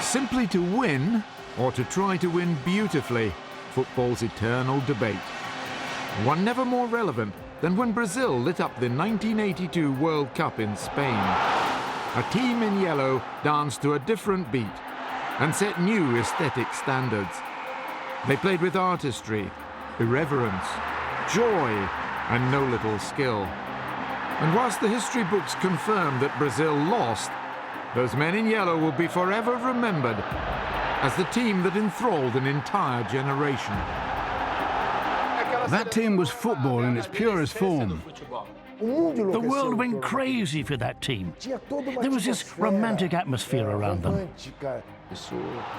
Simply to win, or to try to win beautifully, football's eternal debate. One never more relevant than when Brazil lit up the 1982 World Cup in Spain. A team in yellow danced to a different beat and set new aesthetic standards. They played with artistry, irreverence, joy, and no little skill. And whilst the history books confirm that Brazil lost, those men in yellow will be forever remembered as the team that enthralled an entire generation. That team was football in its purest form. The world went crazy for that team. There was this romantic atmosphere around them.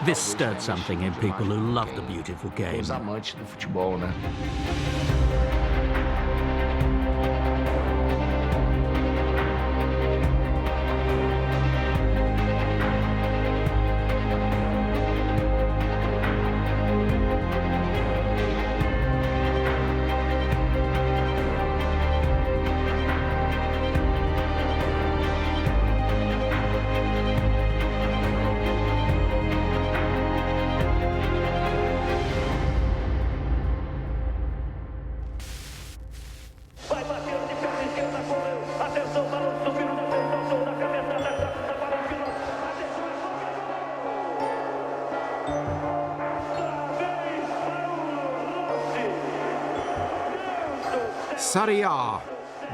This stirred something in people who loved the beautiful game. Sarriá,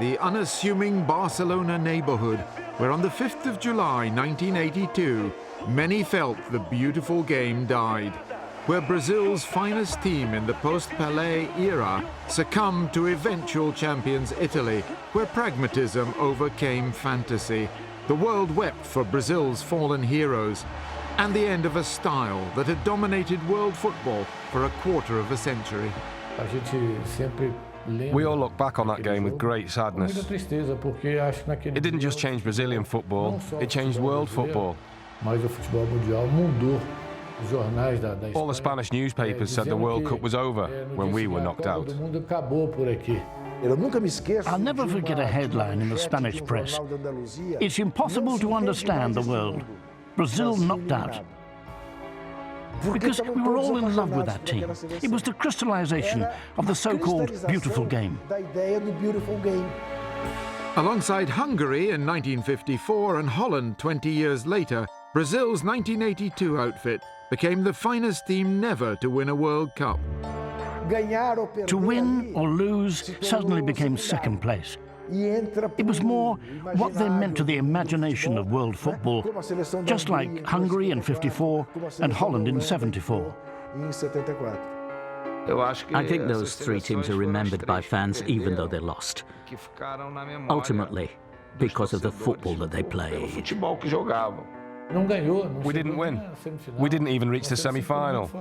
the unassuming Barcelona neighborhood, where on the 5th of July 1982, many felt the beautiful game died, where Brazil's finest team in the post-Pelé era succumbed to eventual champions Italy, where pragmatism overcame fantasy. The world wept for Brazil's fallen heroes and the end of a style that had dominated world football for a quarter of a century. We all look back on that game with great sadness. It didn't just change Brazilian football, it changed world football. All the Spanish newspapers said the World Cup was over when we were knocked out. I'll never forget a headline in the Spanish press. It's impossible to understand the world. Brazil knocked out. Because we were all in love with that team. It was the crystallization of the so-called beautiful game. Alongside Hungary in 1954 and Holland 20 years later, Brazil's 1982 outfit became the finest team never to win a World Cup. To win or lose suddenly became second place. It was more what they meant to the imagination of world football, just like Hungary in '54 and Holland in '74. I think those three teams are remembered by fans even though they lost. Ultimately, because of the football that they played. We didn't win. We didn't even reach the semi-final.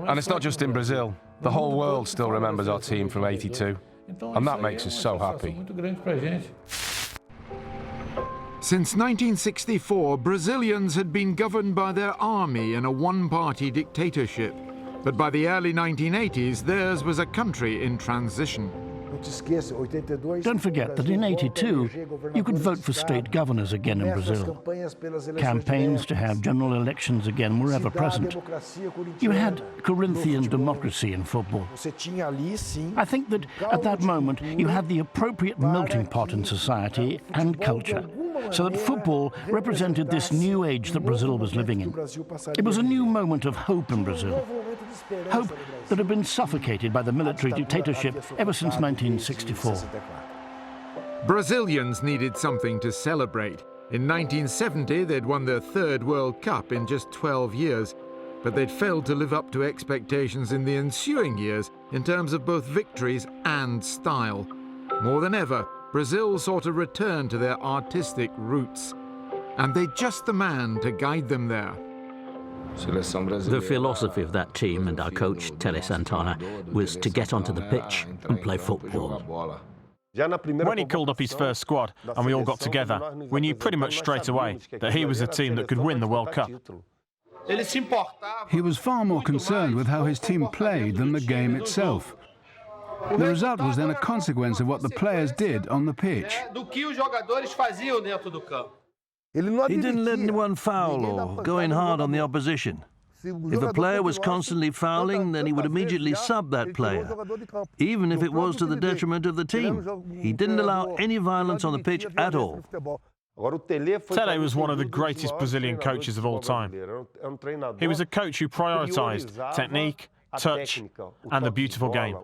And it's not just in Brazil. The whole world still remembers our team from '82. And that makes us so happy. Since 1964, Brazilians had been governed by their army in a one-party dictatorship. But by the early 1980s, theirs was a country in transition. Don't forget that in '82, you could vote for state governors again in Brazil. Campaigns to have general elections again were ever present. You had Corinthian democracy in football. I think that at that moment, you had the appropriate melting pot in society and culture, so that football represented this new age that Brazil was living in. It was a new moment of hope in Brazil. Hope that had been suffocated by the military dictatorship ever since 1964. Brazilians needed something to celebrate. In 1970, they'd won their third World Cup in just 12 years, but they'd failed to live up to expectations in the ensuing years in terms of both victories and style. More than ever, Brazil sought a return to their artistic roots, and they'd just the man to guide them there. The philosophy of that team and our coach, Tele Santana, was to get onto the pitch and play football. When he called up his first squad and we all got together, we knew pretty much straight away that he was the team that could win the World Cup. He was far more concerned with how his team played than the game itself. The result was then a consequence of what the players did on the pitch. He didn't let anyone foul or go in hard on the opposition. If a player was constantly fouling, then he would immediately sub that player, even if it was to the detriment of the team. He didn't allow any violence on the pitch at all. Tele was one of the greatest Brazilian coaches of all time. He was a coach who prioritised technique, touch, and the beautiful game.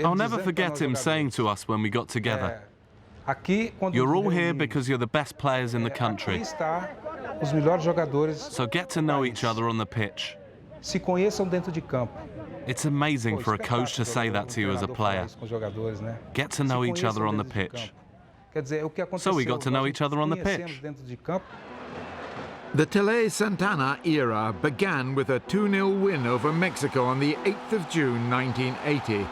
I'll never forget him saying to us when we got together, "You're all here because you're the best players in the country. So get to know each other on the pitch." It's amazing for a coach to say that to you as a player. Get to know each other on the pitch. So we got to know each other on the pitch. The Tele Santana era began with a 2-0 win over Mexico on the 8th of June 1980.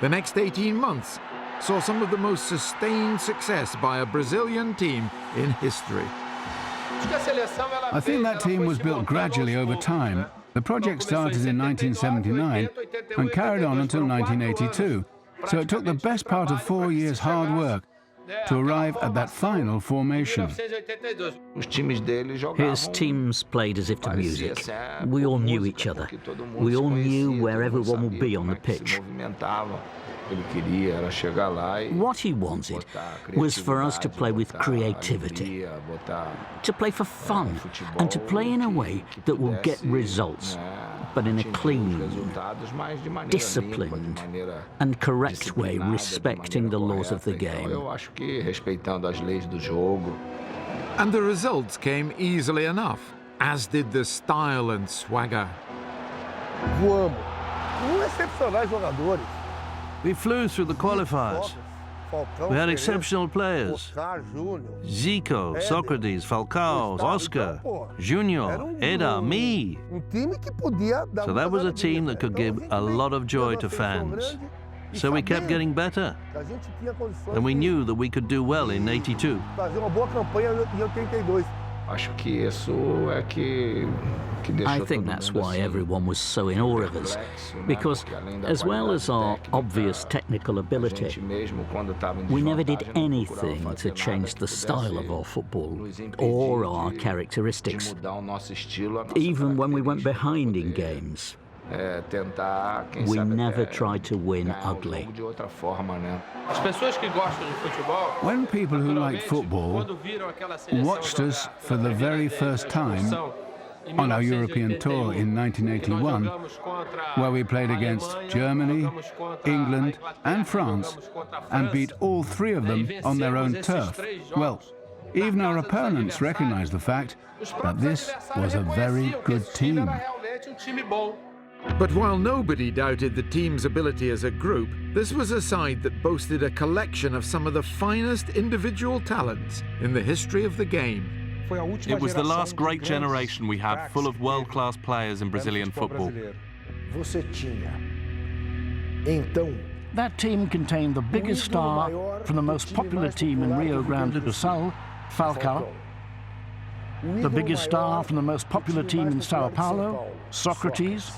The next 18 months saw some of the most sustained success by a Brazilian team in history. I think that team was built gradually over time. The project started in 1979 and carried on until 1982, so it took the best part of 4 years' hard work to arrive at that final formation. His teams played as if to music. We all knew each other. We all knew where everyone would be on the pitch. What he wanted was for us to play with creativity, to play for fun, and to play in a way that will get results, but in a clean, disciplined, and correct way, respecting the laws of the game. And the results came easily enough, as did the style and swagger. We flew through the qualifiers. We had exceptional players. Zico, Socrates, Falcao, Oscar, Junior, Eda, me. So that was a team that could give a lot of joy to fans. So we kept getting better. And we knew that we could do well in '82. I think that's why everyone was so in awe of us, because as well as our obvious technical ability, we never did anything to change the style of our football or our characteristics, even when we went behind in games. We never tried to win ugly. When people who liked football watched us for the very first time on our European tour in 1981, where we played against Germany, England and France and beat all three of them on their own turf, well, even our opponents recognized the fact that this was a very good team. But while nobody doubted the team's ability as a group, this was a side that boasted a collection of some of the finest individual talents in the history of the game. It was the last great generation we had, full of world-class players in Brazilian football. That team contained the biggest star from the most popular team in Rio Grande do Sul, Falcao, the biggest star from the most popular team in Sao Paulo, Socrates,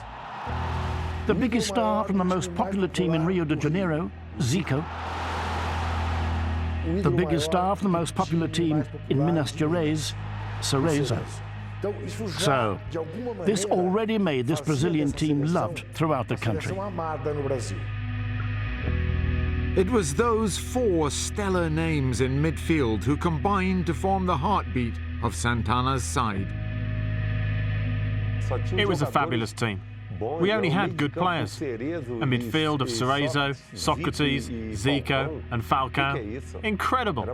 the biggest star from the most popular team in Rio de Janeiro, Zico, the biggest star from the most popular team in Minas Gerais, Cereza. So, this already made this Brazilian team loved throughout the country. It was those four stellar names in midfield who combined to form the heartbeat of Santana's side. It was a fabulous team. We only had good players. A midfield of Cerezo, Socrates, Zico and Falcao. Incredible.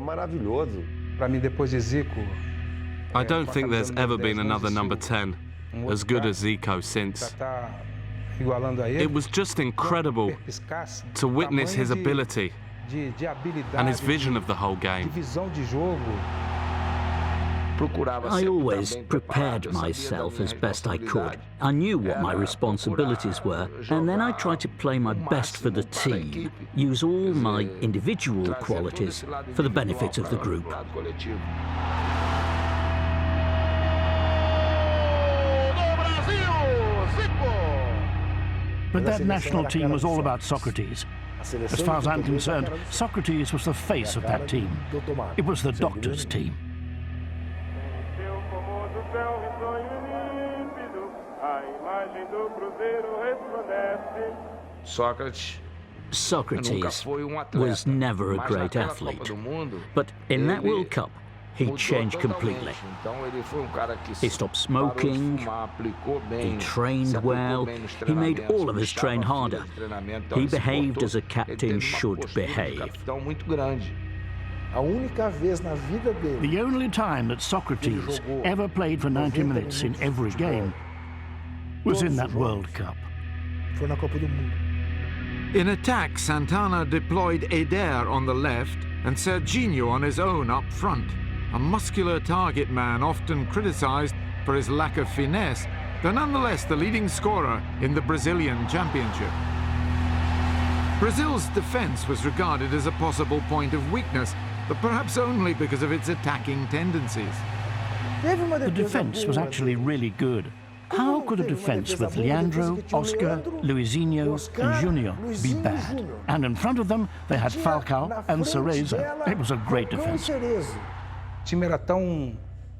I don't think there's ever been another number 10 as good as Zico since. It was just incredible to witness his ability and his vision of the whole game. I always prepared myself as best I could. I knew what my responsibilities were, and then I tried to play my best for the team, use all my individual qualities for the benefit of the group. But that national team was all about Socrates. As far as I'm concerned, Socrates was the face of that team. It was the doctor's team. Socrates was never a great athlete, but in that World Cup, he changed completely. He stopped smoking, he trained well, he made all of us train harder. He behaved as a captain should behave. The only time that Socrates ever played for 90 minutes in every game was in that World Cup. In attack, Santana deployed Eder on the left and Serginho on his own up front. A muscular target man often criticized for his lack of finesse, but nonetheless the leading scorer in the Brazilian championship. Brazil's defense was regarded as a possible point of weakness, but perhaps only because of its attacking tendencies. The defense was actually really good. How could a defense with Leandro, Oscar, Luizinho and Junior be bad? And in front of them, they had Falcao and Cereza. It was a great defense.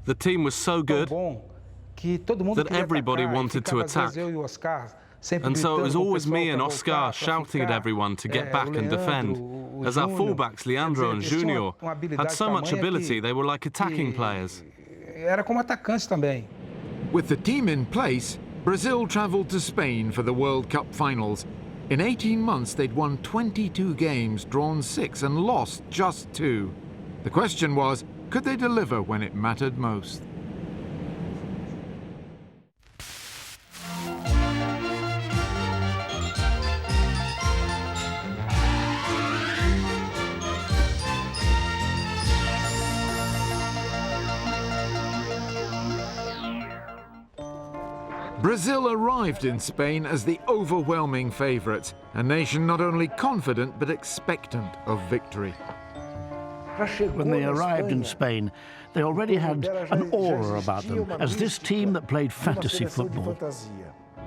The team was so good that everybody wanted to attack. And so it was always me and Oscar shouting at everyone to get back and defend, as our fullbacks, Leandro and Junior, had so much ability, they were like attacking players. With the team in place, Brazil travelled to Spain for the World Cup finals. In 18 months, they'd won 22 games, drawn 6 and lost just 2. The question was, could they deliver when it mattered most? Brazil arrived in Spain as the overwhelming favourites, a nation not only confident but expectant of victory. When they arrived in Spain, they already had an aura about them as this team that played fantasy football.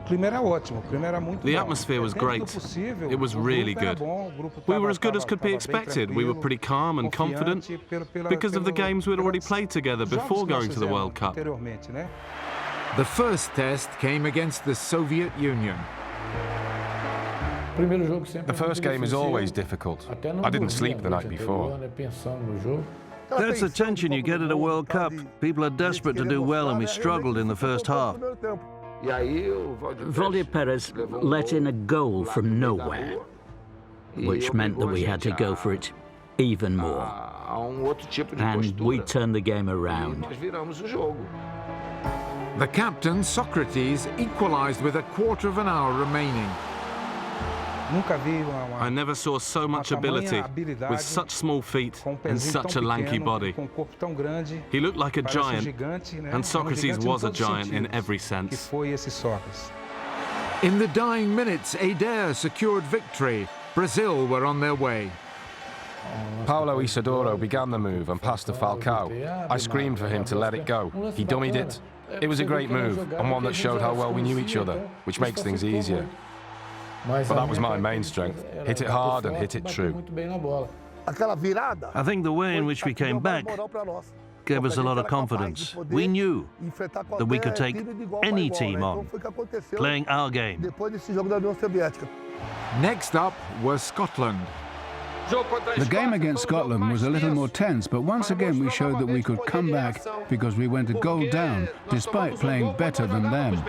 The atmosphere was great. It was really good. We were as good as could be expected. We were pretty calm and confident because of the games we'd already played together before going to the World Cup. The first test came against the Soviet Union. The first game is always difficult. I didn't sleep the night before. That's the tension you get at a World Cup. People are desperate to do well, and we struggled in the first half. Valdir Perez let in a goal from nowhere, which meant that we had to go for it even more. And we turned the game around. The captain, Socrates, equalised with a quarter of an hour remaining. I never saw so much ability with such small feet and such a lanky body. He looked like a giant, and Socrates was a giant in every sense. In the dying minutes, Eder secured victory. Brazil were on their way. Paulo Isidoro began the move and passed to Falcao. I screamed for him to let it go. He dummied it. It was a great move, and one that showed how well we knew each other, which makes things easier. But that was my main strength. Hit it hard and hit it true. I think the way in which we came back gave us a lot of confidence. We knew that we could take any team on, playing our game. Next up was Scotland. The game against Scotland was a little more tense, but once again we showed that we could come back because we went a goal down, despite playing better than them.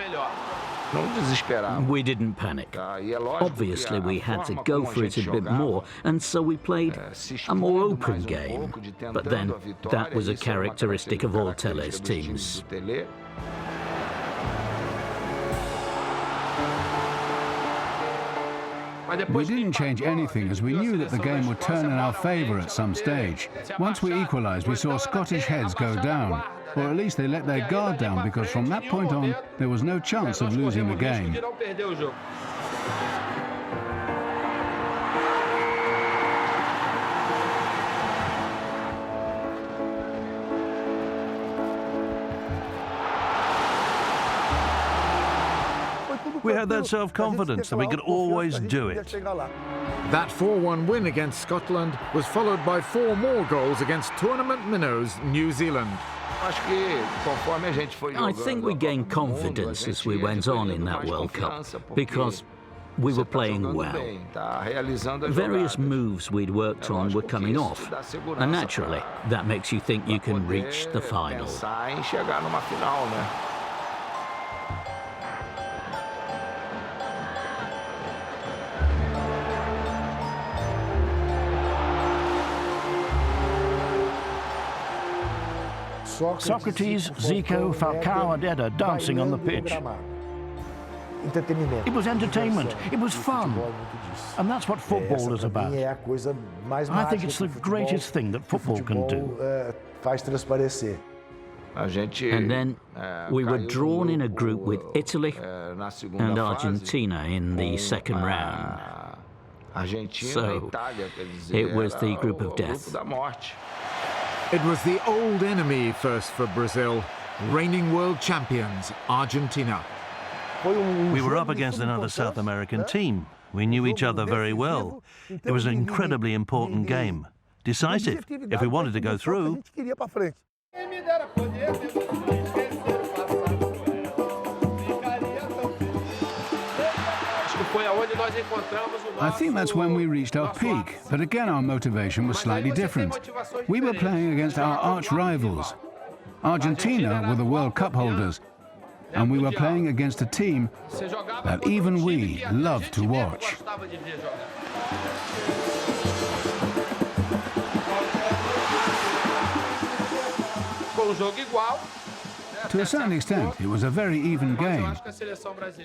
We didn't panic. Obviously, we had to go for it a bit more, and so we played a more open game. But then, that was a characteristic of all Tele's teams. We didn't change anything as we knew that the game would turn in our favour at some stage. Once we equalised, we saw Scottish heads go down, or at least they let their guard down, because from that point on, there was no chance of losing the game. We had that self-confidence that we could always do it. That 4-1 win against Scotland was followed by 4 more goals against tournament minnows New Zealand. I think we gained confidence as we went on in that World Cup because we were playing well. Various moves we'd worked on were coming off, and naturally, that makes you think you can reach the final. Socrates, Zico, Falcao and Eder dancing on the pitch. It was entertainment, it was fun, and that's what football is about. I think it's the greatest thing that football can do. And then we were drawn in a group with Italy and Argentina in the second round. So it was the group of death. It was the old enemy first for Brazil, reigning world champions, Argentina. We were up against another South American team. We knew each other very well. It was an incredibly important game. Decisive, if we wanted to go through. I think that's when we reached our peak, but again our motivation was slightly different. We were playing against our arch rivals. Argentina were the World Cup holders, and we were playing against a team that even we loved to watch. To a certain extent, it was a very even game,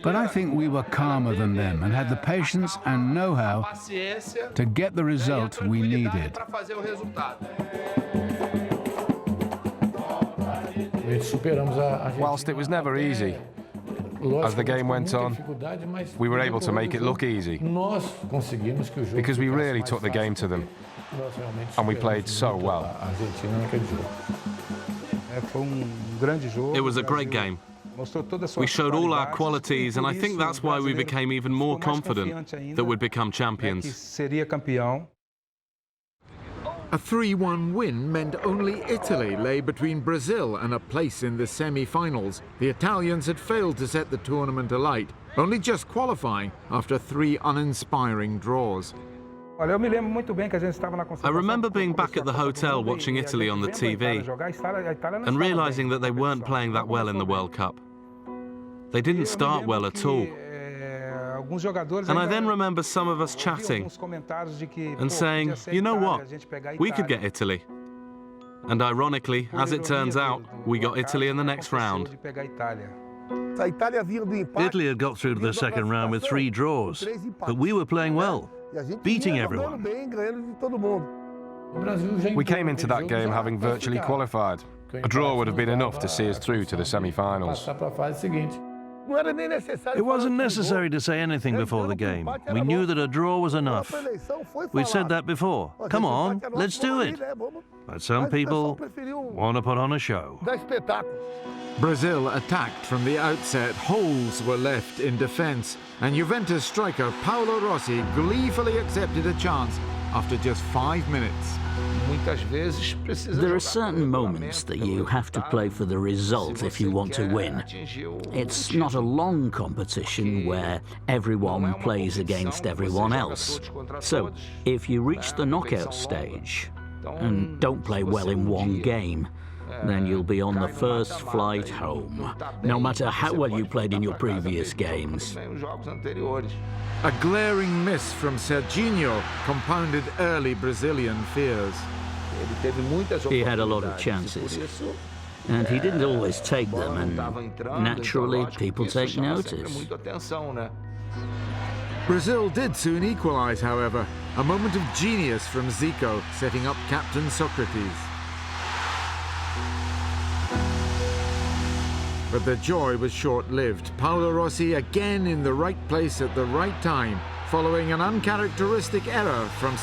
but I think we were calmer than them and had the patience and know-how to get the result we needed. Whilst it was never easy, as the game went on, we were able to make it look easy because we really took the game to them and we played so well. It was a great game. We showed all our qualities, and I think that's why we became even more confident that we'd become champions. A 3-1 win meant only Italy lay between Brazil and a place in the semi-finals. The Italians had failed to set the tournament alight, only just qualifying after 3 uninspiring draws. I remember being back at the hotel watching Italy on the TV and realising that they weren't playing that well in the World Cup. They didn't start well at all. And I then remember some of us chatting and saying, you know what, we could get Italy. And ironically, as it turns out, we got Italy in the next round. Italy had got through to the second round with 3 draws, but we were playing well, beating everyone. We came into that game having virtually qualified. A draw would have been enough to see us through to the semi-finals. It wasn't necessary to say anything before the game. We knew that a draw was enough. We'd said that before. Come on, let's do it. But some people want to put on a show. Brazil attacked from the outset. Holes were left in defence, and Juventus striker Paolo Rossi gleefully accepted a chance after just 5 minutes. There are certain moments that you have to play for the result if you want to win. It's not a long competition where everyone plays against everyone else. So, if you reach the knockout stage and don't play well in one game, then you'll be on the first flight home, no matter how well you played in your previous games. A glaring miss from Serginho compounded early Brazilian fears. He had a lot of chances, and he didn't always take them, and naturally people take notice. Brazil did soon equalise, however, a moment of genius from Zico, setting up captain Socrates. But the joy was short-lived. Paolo Rossi again in the right place at the right time, following an uncharacteristic error from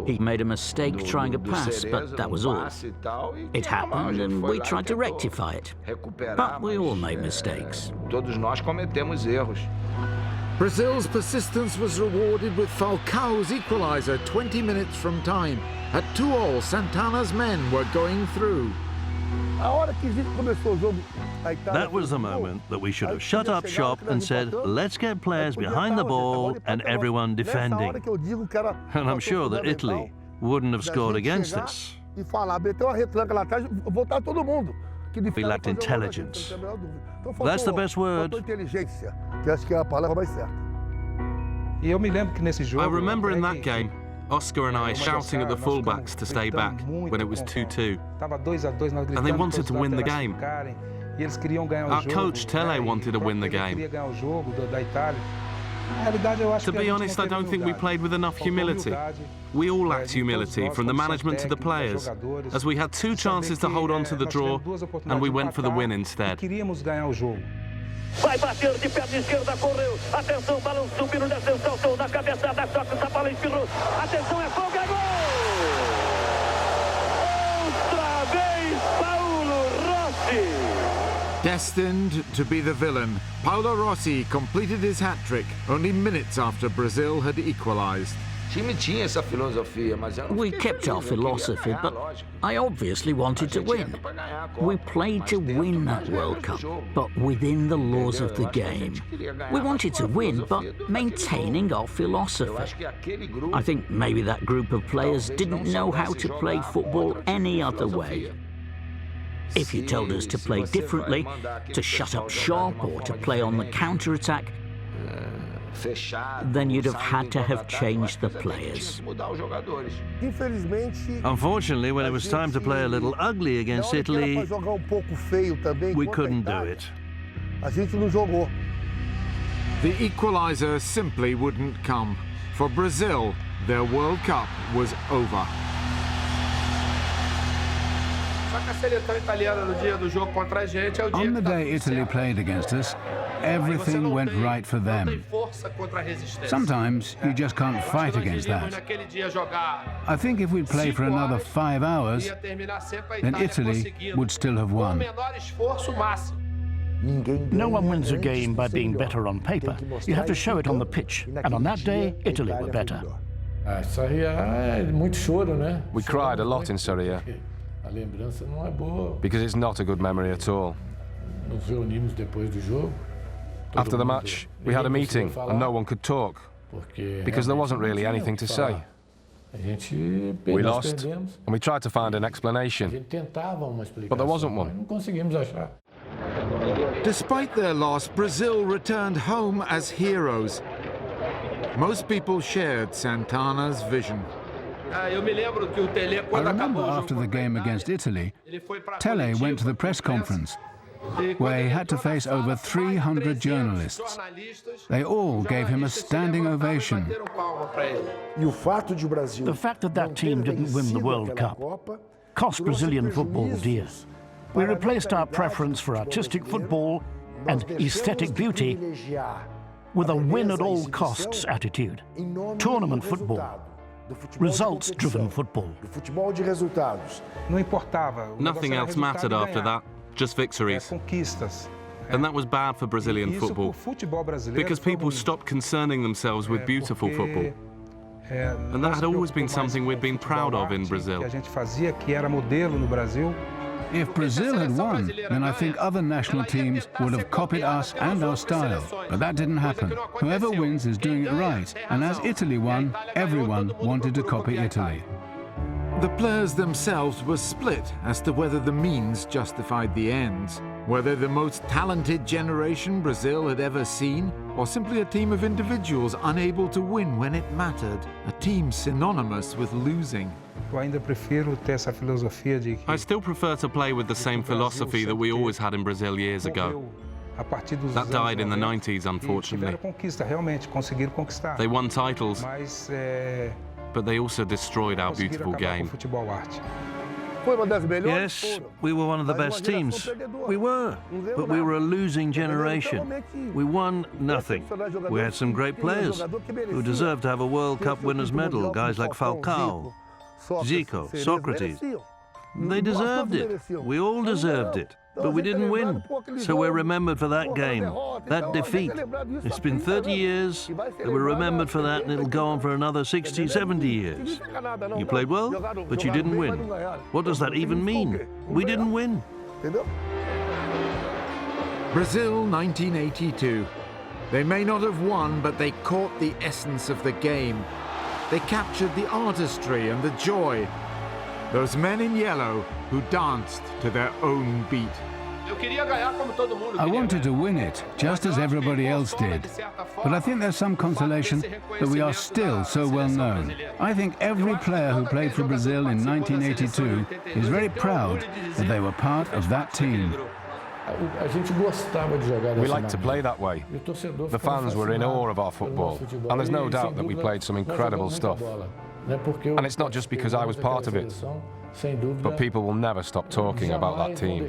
He made a mistake trying a pass, but that was all. It happened and we tried to rectify it. But we all make mistakes. Brazil's persistence was rewarded with Falcao's equaliser 20 minutes from time. At 2-2, Santana's men were going through. That was the moment that we should have shut up shop and said, let's get players behind the ball and everyone defending. And I'm sure that Italy wouldn't have scored against us. We lacked intelligence. That's the best word. I remember in that game, Oscar and I shouting at the fullbacks to stay back when it was 2-2. And they wanted to win the game. Our coach, Tele, wanted to win the game. To be honest, I don't think we played with enough humility. We all lacked humility, from the management to the players, as we had 2 chances to hold on to the draw, and we went for the win instead. Vai bater de perna esquerda, correu. Atenção, balanço, pino de ascensão, sou na cabeçada, choque, essa bola espirrou. Atenção, é folga, gol! Outra vez, Paulo Rossi! Destined to be the villain, Paulo Rossi completed his hat-trick only minutes after Brazil had equalised. We kept our philosophy, but I obviously wanted to win. We played to win that World Cup, but within the laws of the game. We wanted to win, but maintaining our philosophy. I think maybe that group of players didn't know how to play football any other way. If you told us to play differently, to shut up shop or to play on the counter-attack, then you'd have had to have changed the players. Unfortunately, when it was time to play a little ugly against Italy, we couldn't do it. The equaliser simply wouldn't come. For Brazil, their World Cup was over. On the day Italy played against us, everything went right for them. Sometimes you just can't fight against that. I think if we'd played for another 5 hours, then Italy would still have won. No one wins a game by being better on paper. You have to show it on the pitch. And on that day, Italy were better. We cried a lot in Serie A, because it's not a good memory at all. After the match, we had a meeting and no one could talk, because there wasn't really anything to say. We lost, and we tried to find an explanation, but there wasn't one. Despite their loss, Brazil returned home as heroes. Most people shared Santana's vision. I remember after the game against Italy, Tele went to the press conference, where he had to face over 300 journalists. They all gave him a standing ovation. The fact that that team didn't win the World Cup cost Brazilian football dear. We replaced our preference for artistic football and aesthetic beauty with a win-at-all-costs attitude. Tournament football. Results-driven football. Nothing else mattered after that, just victories. And that was bad for Brazilian football, because people stopped concerning themselves with beautiful football. And that had always been something we'd been proud of in Brazil. If Brazil had won, then I think other national teams would have copied us and our style. But that didn't happen. Whoever wins is doing it right. And as Italy won, everyone wanted to copy Italy. The players themselves were split as to whether the means justified the ends, whether the most talented generation Brazil had ever seen, or simply a team of individuals unable to win when it mattered, a team synonymous with losing. I still prefer to play with the same philosophy that we always had in Brazil years ago. That died in the 90s, unfortunately. They won titles, but they also destroyed our beautiful game. Yes, we were one of the best teams. We were, but we were a losing generation. We won nothing. We had some great players who deserved to have a World Cup winners' medal, guys like Falcao, Zico, Socrates. They deserved it. We all deserved it. But we didn't win. So we're remembered for that game, that defeat. It's been 30 years, and we're remembered for that, and it'll go on for another 60, 70 years. You played well, but you didn't win. What does that even mean? We didn't win. Brazil 1982. They may not have won, but they caught the essence of the game. They captured the artistry and the joy. Those men in yellow who danced to their own beat. I wanted to win it, just as everybody else did. But I think there's some consolation that we are still so well known. I think every player who played for Brazil in 1982 is very proud that they were part of that team. We liked to play that way. The fans were in awe of our football, and there's no doubt that we played some incredible stuff. And it's not just because I was part of it, but people will never stop talking about that team.